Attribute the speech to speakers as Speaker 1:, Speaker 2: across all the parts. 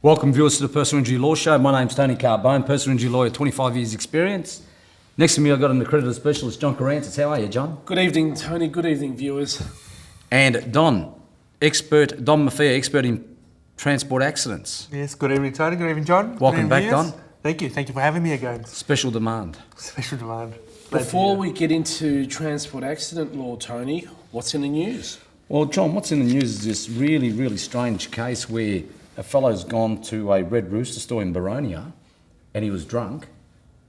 Speaker 1: Welcome viewers to the Personal Injury Law Show. My name's Tony Carbone, personal injury lawyer, 25 years experience. Next to me I've got an accredited specialist, John Carantis. How are you, John?
Speaker 2: Good evening, Tony. Good evening, viewers.
Speaker 1: And Don Maffia, expert in transport accidents.
Speaker 3: Yes, good evening, Tony. Good evening, John.
Speaker 1: Welcome back,
Speaker 3: viewers.
Speaker 1: Don.
Speaker 3: Thank you. Thank you for having me again.
Speaker 1: Special demand.
Speaker 3: Special demand. Glad to
Speaker 2: Before
Speaker 3: hear.
Speaker 2: we get into transport accident law, Tony, what's in the news?
Speaker 1: Well, John, what's in the news is this really, really strange case where a fellow's gone to a Red Rooster store in Baronia and he was drunk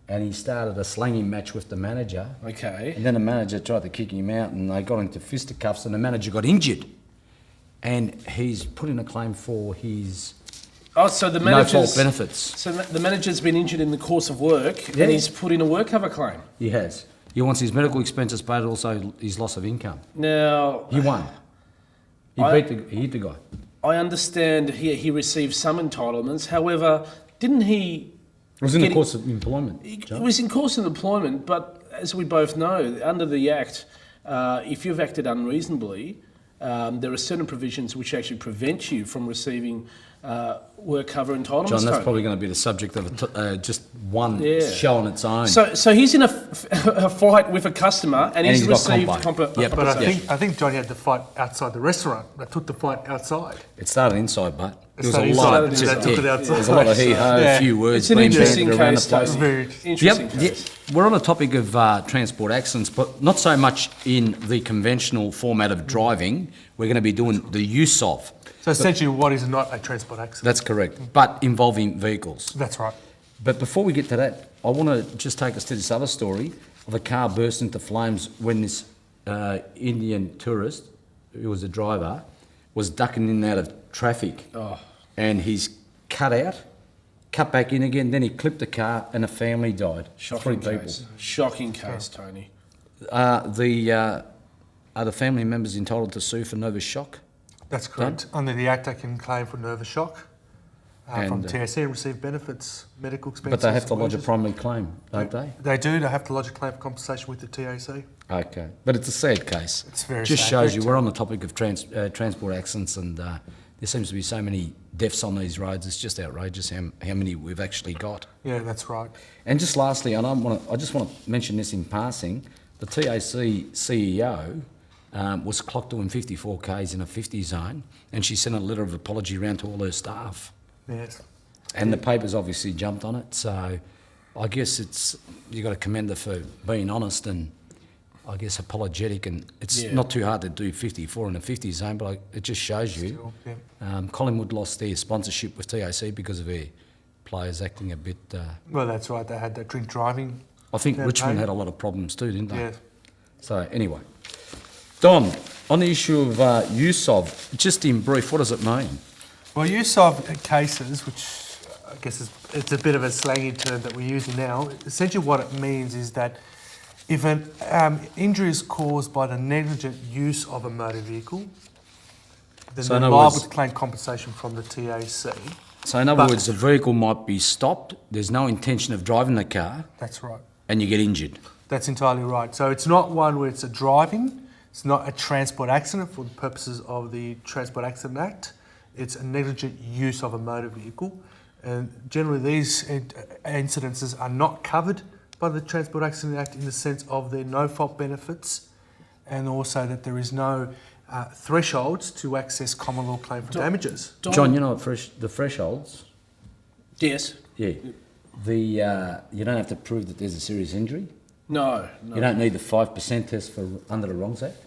Speaker 1: and he started a slanging match with the manager.
Speaker 2: Okay.
Speaker 1: And then the manager tried to kick him out and they got into fisticuffs and the manager got injured. And he's put in a claim for his
Speaker 2: Oh, so the
Speaker 1: no
Speaker 2: manager's
Speaker 1: fault benefits.
Speaker 2: So the manager's been injured in the course of work,
Speaker 1: Yeah.
Speaker 2: and he's put in a work cover claim.
Speaker 1: He has. He wants his medical expenses paid, also his loss of income.
Speaker 2: Now,
Speaker 1: He won. He hit the guy.
Speaker 2: I understand he received some entitlements. However, didn't he?
Speaker 1: It was in the
Speaker 2: Getting-
Speaker 1: course of employment.
Speaker 2: It
Speaker 1: John.
Speaker 2: was in course of employment, but as we both know, under the Act, if you've acted unreasonably, there are certain provisions which actually prevent you from receiving work cover entitlements.
Speaker 1: John, that's
Speaker 2: Tony.
Speaker 1: probably going to be the subject of just one
Speaker 2: Yeah.
Speaker 1: show on its own.
Speaker 2: So he's in a fight with a customer, and he's
Speaker 1: he's got
Speaker 2: received
Speaker 1: compo. Yep.
Speaker 3: But I
Speaker 2: compensation.
Speaker 3: think Johnny had the fight outside the restaurant. They took the fight outside.
Speaker 1: It started inside, but there was a
Speaker 3: started
Speaker 1: lot.
Speaker 3: inside,
Speaker 2: they took
Speaker 3: it outside.
Speaker 1: There's a lot of hee-ho, a
Speaker 3: Yeah.
Speaker 1: few words
Speaker 2: It's an
Speaker 1: being
Speaker 2: interesting
Speaker 1: bandied around the
Speaker 2: case,
Speaker 1: place.
Speaker 2: Tony.
Speaker 3: Very
Speaker 2: Interesting
Speaker 1: Yep,
Speaker 2: case.
Speaker 1: we're on the topic of transport accidents, but not so much in the conventional format of driving. We're going to be doing the use of.
Speaker 3: So essentially, what is not a transport accident?
Speaker 1: That's correct, but involving vehicles.
Speaker 3: That's right.
Speaker 1: But before we get to that, I want to just take us to this other story of a car burst into flames when this Indian tourist, who was a driver, was ducking in and out of traffic.
Speaker 2: Oh.
Speaker 1: And he's cut back in again, then he clipped the car and a family died.
Speaker 2: Shocking
Speaker 1: 3 people.
Speaker 2: case. Shocking case, Tony.
Speaker 1: Are the family members entitled to sue for nervous shock?
Speaker 3: That's correct. Under the Act, they can claim for nervous shock from
Speaker 1: And,
Speaker 3: TSC and receive benefits, medical expenses.
Speaker 1: But they have to lodge a
Speaker 3: wages.
Speaker 1: primary claim, don't they?
Speaker 3: They do. They have to lodge a claim for compensation with the TAC.
Speaker 1: Okay, but it's a sad case.
Speaker 3: It's very
Speaker 1: Just
Speaker 3: sad.
Speaker 1: shows you we're on the topic of transport accidents, and there seems to be so many deaths on these roads. It's just outrageous how many we've actually got.
Speaker 3: Yeah, that's right.
Speaker 1: And just lastly, I just want to mention this in passing. The TAC CEO was clocked doing 54 k's in a 50 zone, and she sent a letter of apology around to all her staff.
Speaker 3: Yes.
Speaker 1: And the papers obviously jumped on it, so I guess you got to commend her for being honest and I guess apologetic, and it's
Speaker 2: Yeah.
Speaker 1: not too hard to do 54 in a 50 zone, but it just shows you.
Speaker 3: Still, yeah.
Speaker 1: Collingwood lost their sponsorship with TAC because of their players acting a bit.
Speaker 3: Well, that's right. They had that drink driving.
Speaker 1: I think
Speaker 3: campaign.
Speaker 1: Richmond had a lot of problems too, didn't they?
Speaker 3: Yeah.
Speaker 1: So anyway, Don, on the issue of use of, just in brief, what does it mean?
Speaker 3: Well, use of cases, which I guess it's a bit of a slangy term that we're using now. Essentially, what it means is that if an injury is caused by the negligent use of a motor vehicle, then
Speaker 1: So in
Speaker 3: they're
Speaker 1: other
Speaker 3: liable
Speaker 1: words-
Speaker 3: to claim compensation from the TAC.
Speaker 1: So in other
Speaker 3: But-
Speaker 1: words, the vehicle might be stopped, there's no intention of driving the car,
Speaker 3: That's right.
Speaker 1: and you get injured.
Speaker 3: That's entirely right. So it's not one where it's a driving, it's not a transport accident for the purposes of the Transport Accident Act. It's a negligent use of a motor vehicle. And generally these incidences are not covered by the Transport Accident Act in the sense of their no-fault benefits, and also that there is no thresholds to access common law claim for damages.
Speaker 1: John, you know what the thresholds?
Speaker 2: Yes.
Speaker 1: Yeah. You don't have to prove that there's a serious injury.
Speaker 2: No.
Speaker 1: You don't need the 5% test for under the Wrongs Act.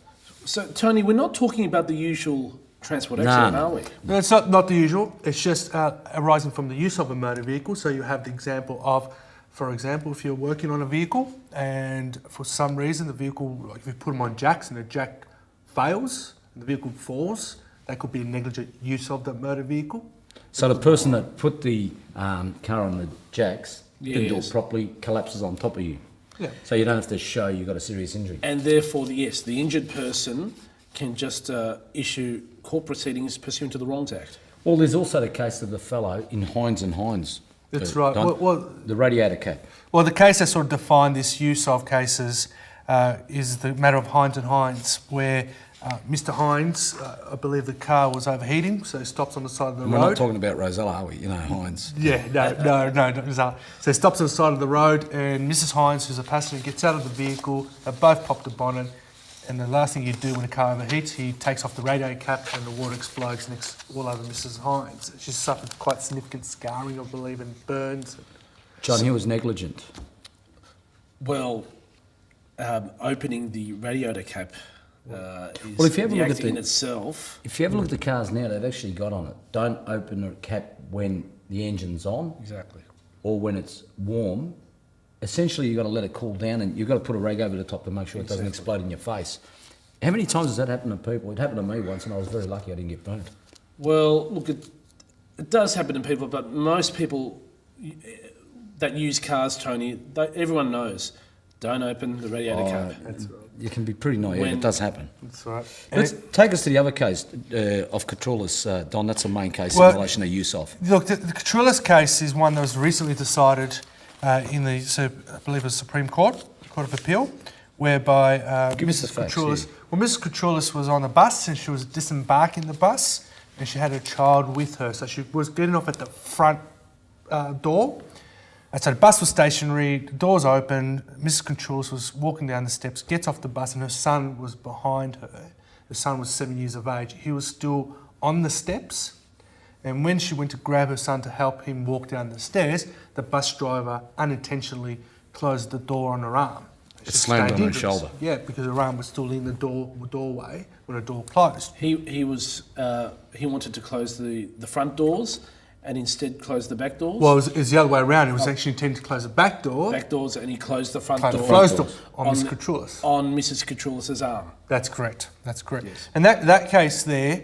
Speaker 2: So, Tony, we're not talking about the usual transport
Speaker 1: No,
Speaker 2: accident,
Speaker 1: no.
Speaker 2: are we?
Speaker 3: No, it's not the usual. It's just arising from the use of a motor vehicle. So you have the example of, for example, if you're working on a vehicle and for some reason the vehicle, like if you put them on jacks and the jack fails and the vehicle falls, that could be a negligent use of the motor vehicle.
Speaker 1: So the person that put the car on the jacks didn't do
Speaker 2: Yes.
Speaker 1: it properly, collapses on top of you.
Speaker 3: Yeah.
Speaker 1: So you don't have to show you've got a serious injury.
Speaker 2: And therefore, yes, the injured person can just issue court proceedings pursuant to the Wrongs Act.
Speaker 1: Well, there's also the case of the fellow in Hines and Hines.
Speaker 3: That's right.
Speaker 1: Don,
Speaker 3: Well,
Speaker 1: the radiator cap.
Speaker 3: Well, the case that sort of defined this use of cases is the matter of Hines and Hines, where Mr. Hines, I believe the car was overheating, so he stops on the side of the
Speaker 1: We're
Speaker 3: road.
Speaker 1: not talking about Rosella, are we? You know, Hines.
Speaker 3: Yeah, no, not Rizal. So he stops on the side of the road, and Mrs. Hines, who's a passenger, gets out of the vehicle. They both pop the bonnet, and the last thing you do when a car overheats, he takes off the radiator cap, and the water explodes all over Mrs. Hines. She suffered quite significant scarring, I believe, and burns.
Speaker 1: John, he was negligent.
Speaker 2: Well, opening the radiator cap is
Speaker 1: Well, if you have a
Speaker 2: the
Speaker 1: look
Speaker 2: act
Speaker 1: at
Speaker 2: in
Speaker 1: the-
Speaker 2: itself.
Speaker 1: If you ever look at the cars now, they've actually got on it, don't open the cap when the engine's on
Speaker 2: Exactly.
Speaker 1: or when it's warm. Essentially, you've got to let it cool down and you've got to put a rag over the top to make sure it doesn't explode in your face. How many times has that happened to people? It happened to me once and I was very lucky I didn't get burnt.
Speaker 2: Well, look, it does happen to people, but most people that use cars, Tony, everyone knows, don't open the radiator cap.
Speaker 3: That's right.
Speaker 1: You can be pretty naive,
Speaker 2: When-
Speaker 1: it does happen.
Speaker 3: That's right.
Speaker 1: Let's take us to the other case of Catrulis, Don. That's the main case
Speaker 3: Well-
Speaker 1: in relation to use of.
Speaker 3: Look, the Catrulis case is one that was recently decided in the, I believe, it was Supreme Court, Court of Appeal, whereby
Speaker 1: Give us the
Speaker 3: Mrs.
Speaker 1: facts,
Speaker 3: Catrulis,
Speaker 1: yeah.
Speaker 3: well, Mrs. Catrulis was on a bus and she was disembarking the bus and she had a child with her. So she was getting off at the front door. And so the bus was stationary, the doors open, Mrs. Catrulis was walking down the steps, gets off the bus and her son was behind her. Her son was 7 years of age. He was still on the steps. And when she went to grab her son to help him walk down the stairs, the bus driver unintentionally closed the door on her arm.
Speaker 1: It slammed
Speaker 3: She
Speaker 1: on her
Speaker 3: stayed
Speaker 1: shoulder.
Speaker 3: Yeah, because her arm was still in the doorway when the door closed.
Speaker 2: He wanted to close the front doors and instead close the back doors.
Speaker 3: Well, it was the other way around. It was actually intended to close the back door,
Speaker 2: Back doors, and he closed the front
Speaker 3: close
Speaker 2: door
Speaker 3: the closed door on
Speaker 2: on
Speaker 3: Miss
Speaker 2: the-
Speaker 3: Catrulis.
Speaker 2: on Mrs. Catrulis' arm.
Speaker 3: That's correct. That's correct.
Speaker 2: Yes.
Speaker 3: And that case there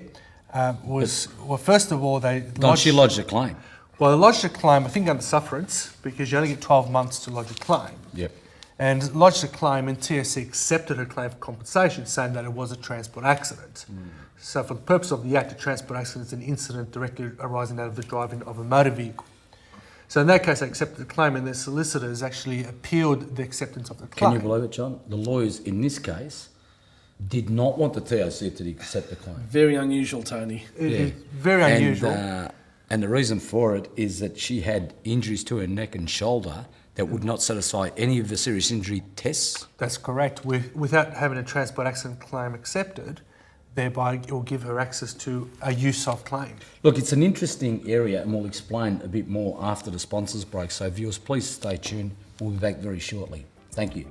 Speaker 3: was, well, first of all, they
Speaker 1: Don, she lodged a claim.
Speaker 3: well, they lodged a claim, I think under sufferance, because you only get 12 months to lodge a claim.
Speaker 1: Yep.
Speaker 3: And lodged a claim, and TSC accepted her claim for compensation, saying that it was a transport accident. So, for the purpose of the Act, a transport accident is an incident directly arising out of the driving of a motor vehicle. So, in that case, they accepted the claim, and the solicitors actually appealed the acceptance of the
Speaker 1: Can
Speaker 3: claim.
Speaker 1: you believe it, John? The lawyers in this case did not want the TOC to accept the claim.
Speaker 2: Very unusual, Tony.
Speaker 3: It's very unusual.
Speaker 1: And the reason for it is that she had injuries to her neck and shoulder that would not satisfy any of the serious injury tests.
Speaker 3: That's correct. Without having a transport accident claim accepted, thereby it will give her access to a use of claim.
Speaker 1: Look, it's an interesting area and we'll explain a bit more after the sponsors break. So viewers, please stay tuned. We'll be back very shortly. Thank you.